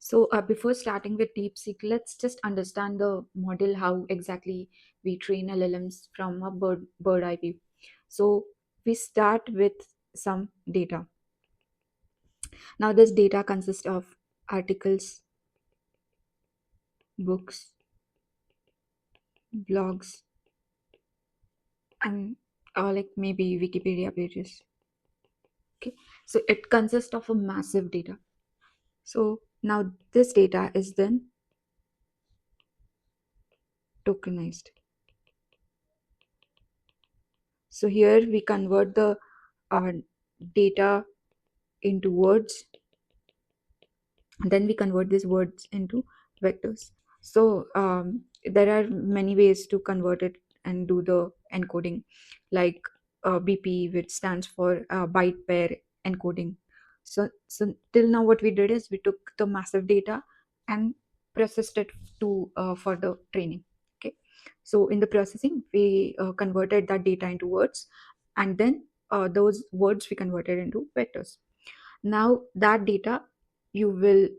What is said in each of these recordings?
So before starting with DeepSeek, let's just understand the model, how exactly we train LLMs from a bird eye view. So we start with some data. Now this data consists of articles, books, blogs, and like maybe Wikipedia pages. Okay, so it consists of a massive data. So now this data is then tokenized. So here we convert the uh, data into words, and then we convert these words into vectors. So there are many ways to convert it and do the encoding, like BP, which stands for byte pair encoding. So till now what we did is we took the massive data and processed it to for the training. Okay, so in the processing we converted that data into words, and then those words we converted into vectors. Now that data you will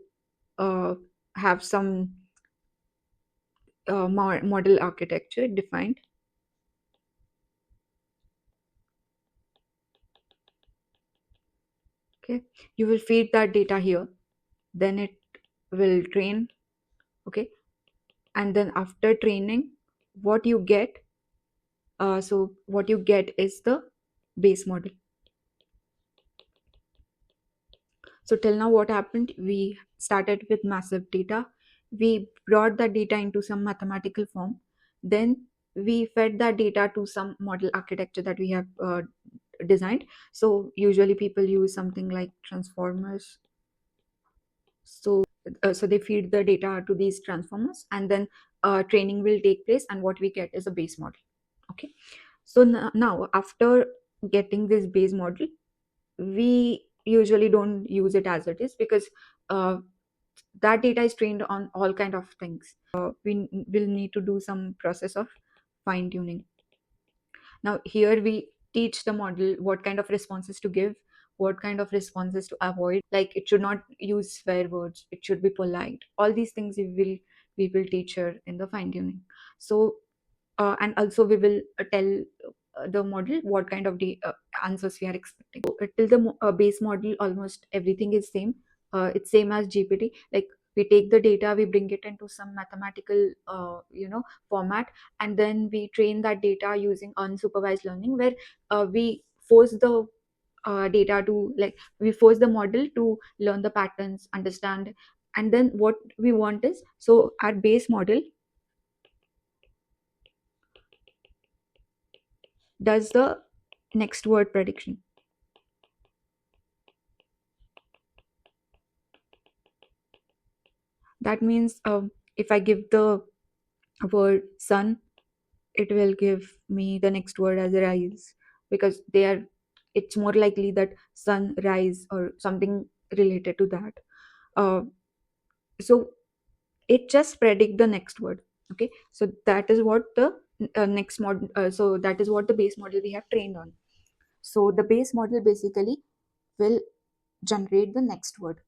uh, have some model architecture defined. Okay, you will feed that data here, then it will train. Okay, and then after training, what you get, so what you get is the base model. So till now what happened, we started with massive data, we brought that data into some mathematical form, then we fed that data to some model architecture that we have designed. So usually people use something like transformers. So they feed the data to these transformers, and then training will take place, and what we get is a base model. Okay, so now after getting this base model, we usually don't use it as it is, because uh, that data is trained on all kind of things. We will need to do some process of fine tuning. Now here we teach the model what kind of responses to give, what kind of responses to avoid. Like it should not use swear words, it should be polite. All these things we will teach her in the fine tuning. So and also we will tell the model what kind of answers we are expecting. So, till the base model, almost everything is same. It's same as GPT. Like we take the data, we bring it into some mathematical format, and then we train that data using unsupervised learning, where we force the data to, like, we force the model to learn the patterns, understand. And then what we want is, so our base model does the next word prediction. That means if I give the word sun, it will give me the next word as rise, because they are, it's more likely that sun rise or something related to that. So it just predict the next word. Okay, so that is what the next model, so that is what the base model we have trained on. So the base model basically will generate the next word.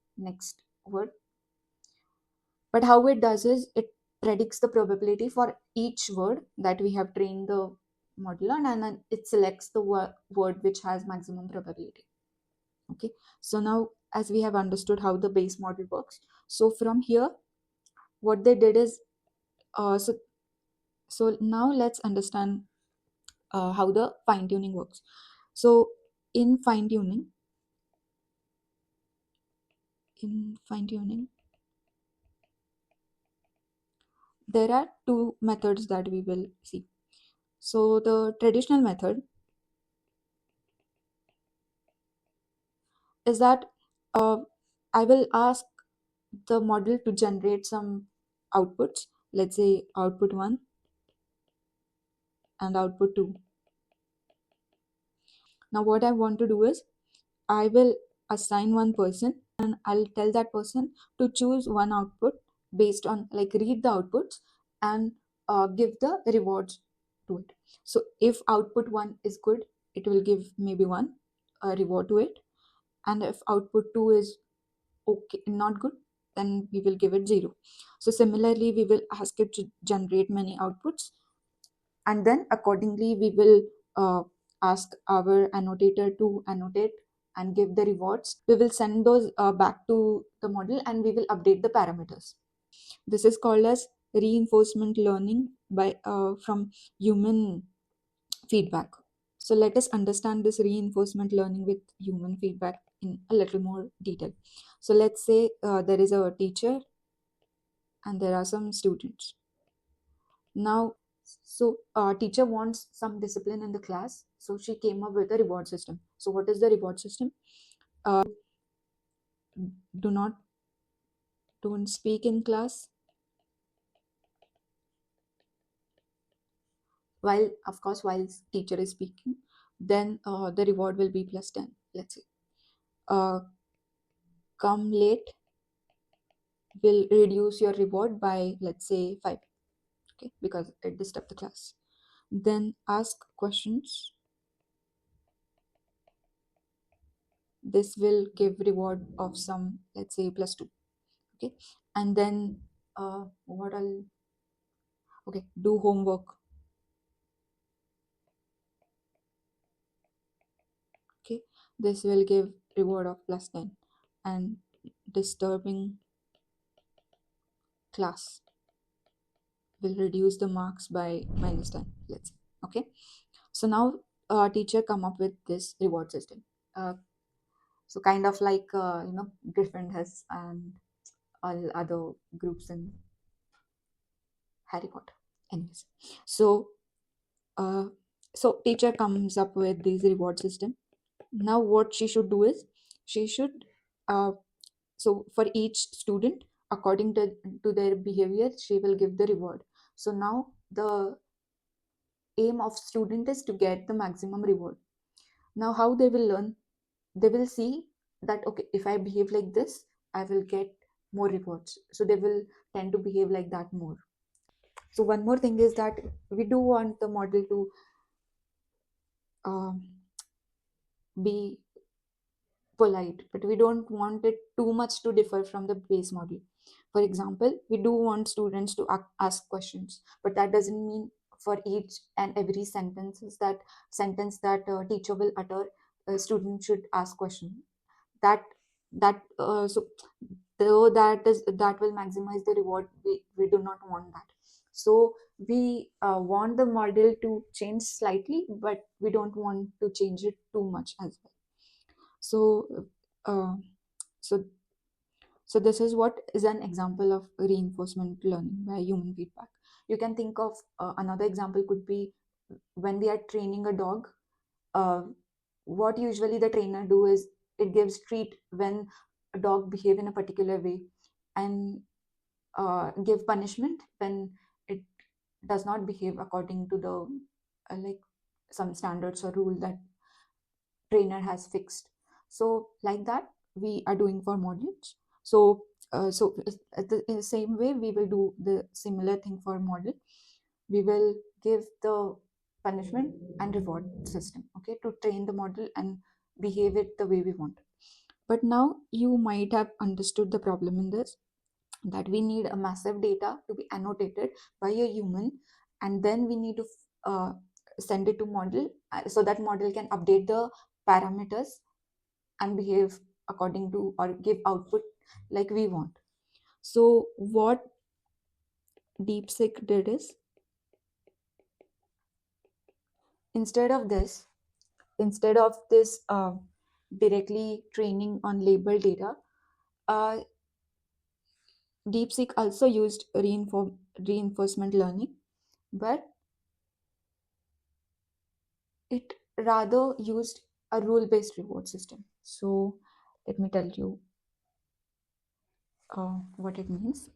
But how it does is it predicts the probability for each word that we have trained the model on, and then it selects the word which has maximum probability. Okay, so now as we have understood how the base model works, so from here what they did is, so now let's understand how the fine tuning works. So in fine tuning, in fine tuning there are two methods that we will see. So the traditional method is that uh, I will ask the model to generate some outputs, let's say output 1 and output 2. Now, what I want to do is I will assign one person and I'll tell that person to choose one output based on, like, read the outputs and give the rewards to it. So, if output 1 is good, it will give maybe one reward to it, and if output 2 is okay, not good, then we will give it 0. So similarly, we will ask it to generate many outputs, and then accordingly we will uh, ask our annotator to annotate and give the rewards. We will send those back to the model, and we will update the parameters. This is called as reinforcement learning by from human feedback. So let us understand this reinforcement learning with human feedback in a little more detail. So let's say there is a teacher and there are some students. Now, so teacher wants some discipline in the class, so she came up with a reward system. So what is the reward system? Do not don't speak in class, while of course while teacher is speaking, then the reward will be plus 10. Let's say uh, come late will reduce your reward by, let's say, 5, okay, because it disturbed the class. Then ask questions, this will give reward of some, let's say, plus 2, okay. And then what I'll okay, do homework, okay, this will give reward of plus 10. And disturbing class will reduce the marks by minus 10, let's say, okay. So now teacher come up with this reward system, uh, so kind of like Griffin has and all other groups in Harry Potter. Anyways, so uh, so teacher comes up with this reward system. Now what she should do is she should uh, so for each student, according to their behavior, she will give the reward. So now the aim of student is to get the maximum reward. Now how they will learn? They will see that, okay, if I behave like this, I will get more rewards, so they will tend to behave like that more. So one more thing is that we do want the model to um, be polite, but we don't want it too much to differ from the base model. For example, we do want students to ask questions, but that doesn't mean for each and every sentence that teacher will utter, a student should ask question. That that uh, so though that will maximize the reward, we do not want that. So we want the model to change slightly, but we don't want to change it too much as well. So uh, so so this is what is an example of reinforcement learning by human feedback. You can think of another example could be when we are training a dog. uh, what usually the trainer do is it gives treat when a dog behave in a particular way, and give punishment when it does not behave according to the like some standards or rule that trainer has fixed. So like that we are doing for models. So in the same way we will do the similar thing for model. We will give the punishment and reward system, okay, to train the model and behave it the way we want. But now you might have understood the problem in this, that we need a massive data to be annotated by a human, and then we need to uh, send it to model, so that model can update the parameters and behave according to or give output like we want. So what DeepSeek did is, instead of this instead of this directly training on label data, uh, DeepSeek also used reinforcement learning, but it rather used a rule-based reward system. So let me tell you what it means.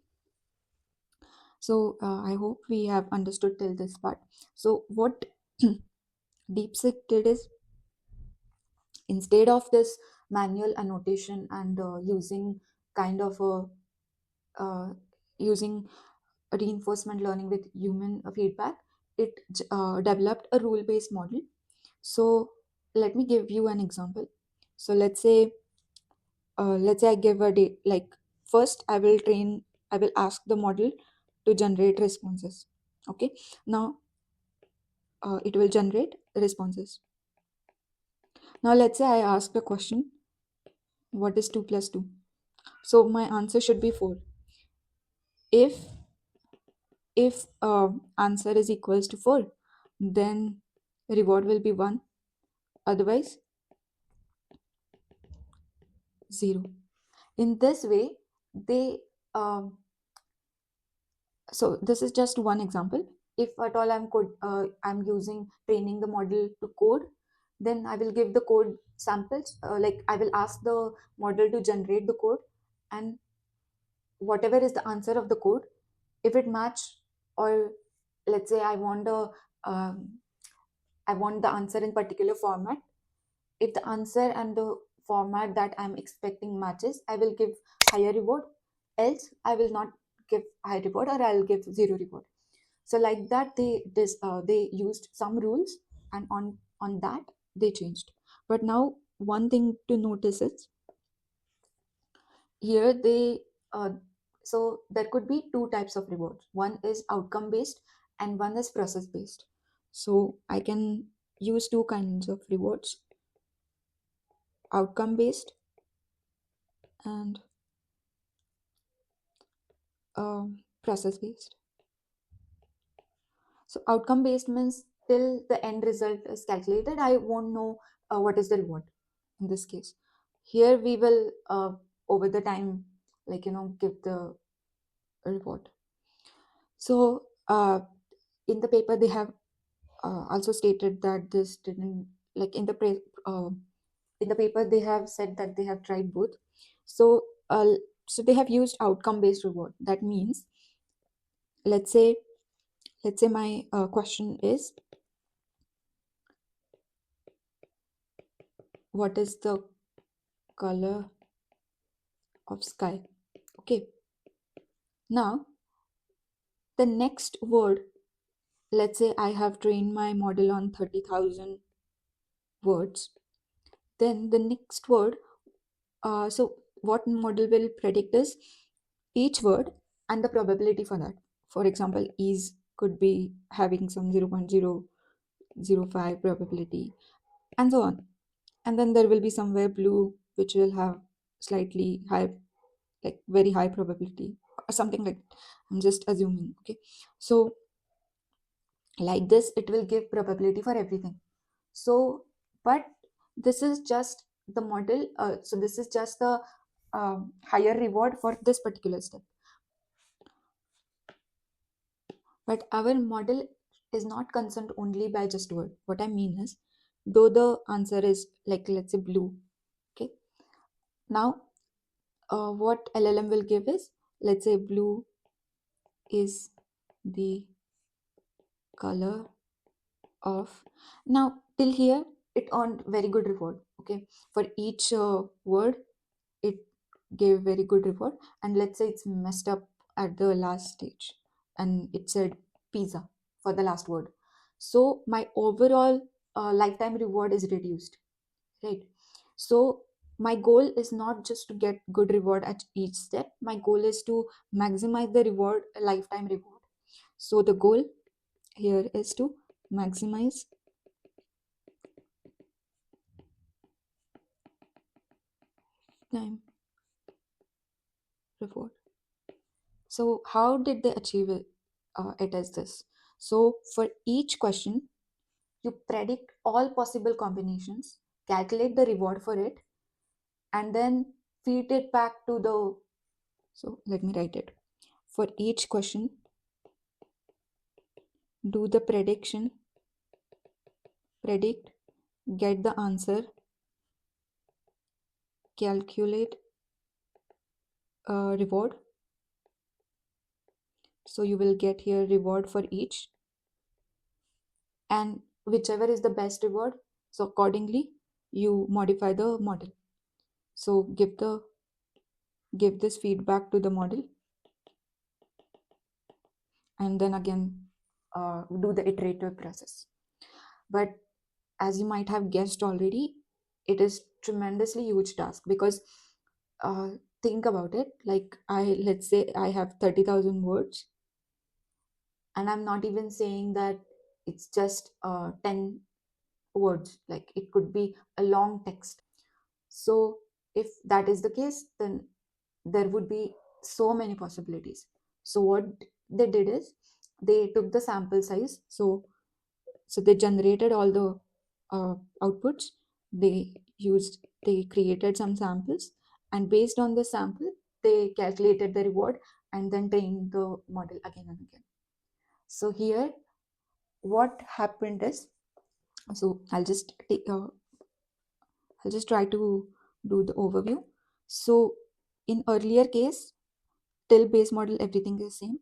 So I hope we have understood till this part. So what DeepSeek did is, instead of this manual annotation and using kind of a using reinforcement learning with human feedback, it developed a rule-based model. So let me give you an example. So let's say I give a date like first I will ask the model to generate responses. Okay, now it will generate responses. Now let's say I ask the question, what is 2 plus 2? So my answer should be 4. If answer is equals to 4, then reward will be 1, otherwise 0. In this way, they um, so this is just one example. If at all I'm using training the model to code, then I will give the code samples, like I will ask the model to generate the code, and whatever is the answer of the code, if it match, or let's say um, I want the answer in particular format. If the answer and the format that I'm expecting matches, I will give higher reward. Else, I will not give high reward, or I'll give 0 reward. So like that, they used some rules, and on that they changed. But now one thing to notice is here they so there could be two types of rewards. One is outcome based and one is process based. So I can use two kinds of rewards: outcome based and process based. So outcome based means till the end result is calculated, I won't know what is the reward in this case. Here we will over the time, like give the reward. So in the paper they have also stated that this didn't, like in the paper they have said that they have tried both. So so they have used outcome based reward. That means, let's say my question is, what is the color of sky? Okay, now the next word, let's say I have trained my model on 30,000 words. Then the next word, so what model will predict is each word and the probability for that. For example, is could be having some 0.005 probability, and so on. And then there will be somewhere blue which will have slightly high, like very high probability, or something like that. I'm just assuming. Okay, so like this it will give probability for everything. So but this is just the model, so this is just the higher reward for this particular step. But our model is not concerned only by just word. What I mean is, though the answer is like, let's say, blue. Okay, now what LLM will give is, let's say, blue is the color of. Now till here it earned very good reward. Okay, for each word it gave very good reward. And let's say it's messed up at the last stage and it said pizza for the last word. So my overall lifetime reward is reduced, right? So my goal is not just to get good reward at each step. My goal is to maximize the reward, lifetime reward. So the goal here is to maximize time reward. So how did they achieve it? It is this. So for each question, you predict all possible combinations, calculate the reward for it, and then feed it back to the. So let me write it. For each question, do the predict, get the answer, calculate reward. So you will get here reward for each, and whichever is the best reward, so accordingly you modify the model. So give this feedback to the model, and then again do the iterative process. But as you might have guessed already, it is tremendously huge task, because think about it, like let's say I have 30,000 words, and I'm not even saying that it's just 10 words, like it could be a long text. So if that is the case, then there would be so many possibilities. So what they did is they took the sample size. So they generated all the outputs. They created some samples, and based on the sample, they calculated the reward and then trained the model again and again. So here, what happened is, so I'll just try to do the overview. So in earlier case, till base model, everything is same.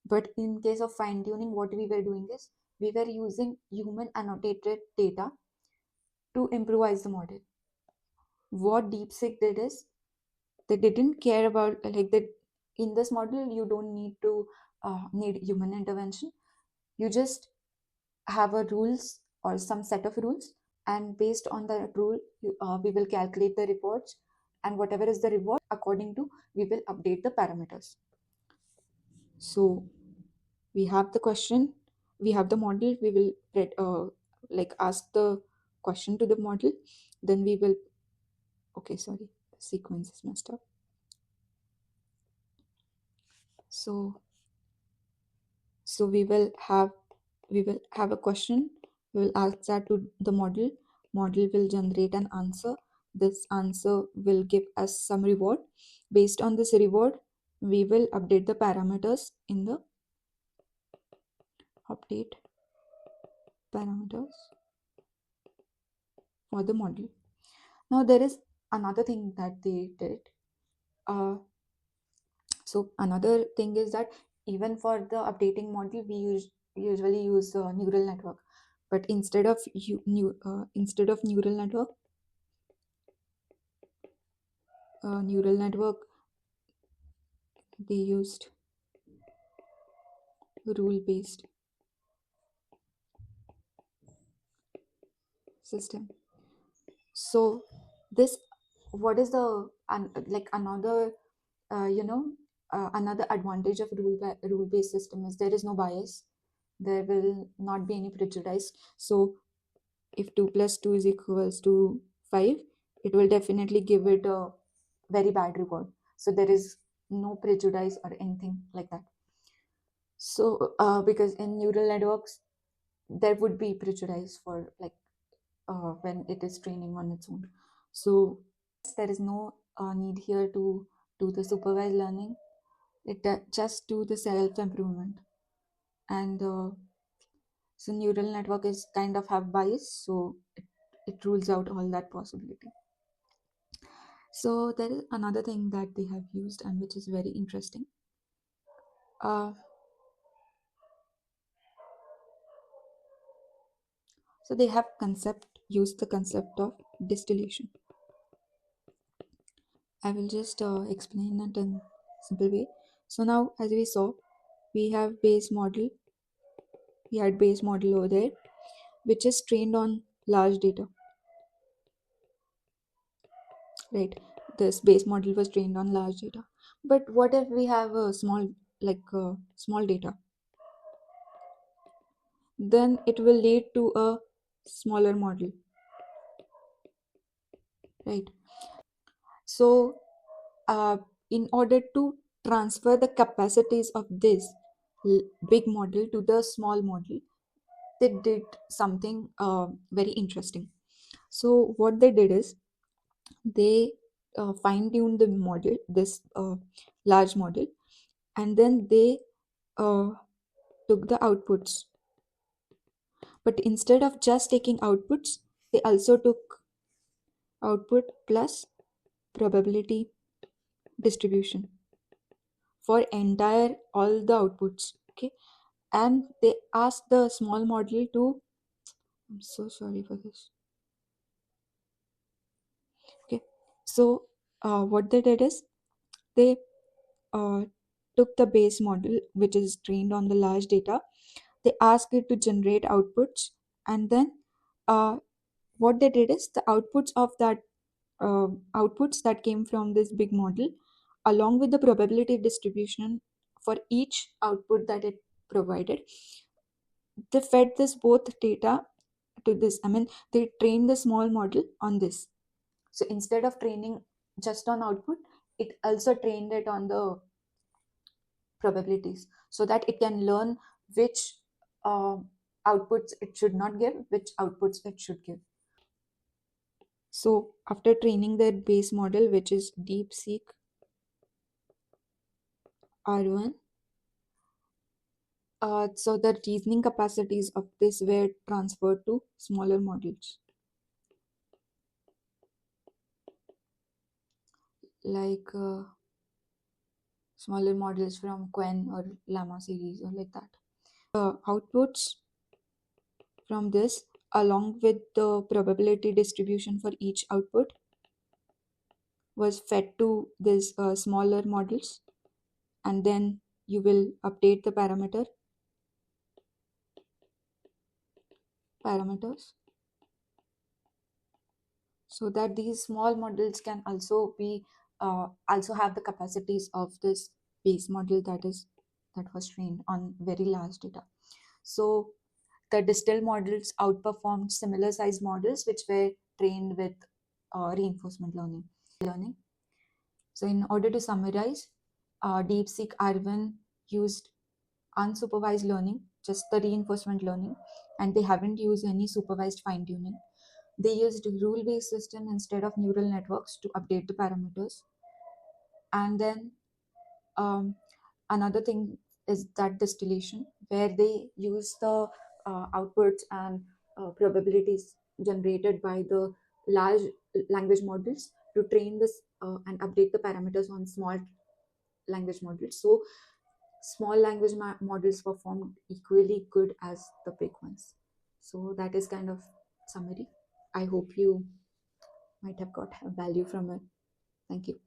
But in case of fine tuning, what we were doing is we were using human annotated data to improvise the model. What DeepSeek did is they didn't care about, like, that in this model you don't need to need human intervention. You just have a rules or some set of rules, and based on the rule, we will calculate the reports, and whatever is the reward, according to, we will update the parameters. So we have the question, we have the model, we will like ask the question to the model, then we will, okay, sorry, the sequence is messed up. So we will have a question, we will ask that to the model. Model will generate an answer. This answer will give us some reward. Based on this reward, we will update the parameters in the update parameters for the model. Now there is another thing that they did. So another thing is that even for the updating model, usually use neural network, but instead of neural network, they used rule based system. So this, what is the like another another advantage of rule based system is there is no bias. There will not be any prejudice. So if 2 plus 2 is equals to 5, it will definitely give it a very bad reward. So there is no prejudice or anything like that. So because in neural networks there would be prejudice for, like, when it is training on its own. So there is no need here to do the supervised learning. It just do the self improvement. And so neural network is kind of have bias, so it rules out all that possibility. So there is another thing that they have used, and which is very interesting. uh, so they have used the concept of distillation. I will just explain it in simple way. So now, as we saw, we have base model. We had base model over there, which is trained on large data, right? This base model was trained on large data. But what if we have a small data? Then it will lead to a smaller model, right? So in order to transfer the capacities of this big model to the small model, they did something very interesting. So what they did is they fine-tuned the model, this large model, and then they uh, took the outputs. But instead of just taking outputs, they also took output plus probability distribution for entire all the outputs. Okay, and they asked the small model to, I'm so sorry for this. Okay, so what they did is they uh, took the base model, which is trained on the large data. They asked it to generate outputs, and then uh, what they did is the outputs of that outputs that came from this big model, along with the probability distribution for each output that it provided. They fed this both data to this, I mean, they trained the small model on this. So instead of training just on output, it also trained it on the probabilities, so that it can learn which uh, outputs it should not give, which outputs it should give. So after training their base model, which is DeepSeek R1, so the reasoning capacities of this were transferred to smaller models, like smaller models from Quen or Llama series or like that. Outputs from this, along with the probability distribution for each output, was fed to these smaller models, and then you will update the parameters, so that these small models can also be also have the capacities of this base model that was trained on very large data. So the distilled models outperformed similar sized models which were trained with reinforcement learning. So in order to summarize, DeepSeek R1 used unsupervised learning, just the reinforcement learning, and they haven't used any supervised fine tuning. They used rule based system instead of neural networks to update the parameters. And then um, another thing is that distillation, where they use the outputs and probabilities generated by the large language models to train this and update the parameters on small language models. So small language models performed equally good as the big ones. So that is kind of summary. I hope you might have got value from it. Thank you.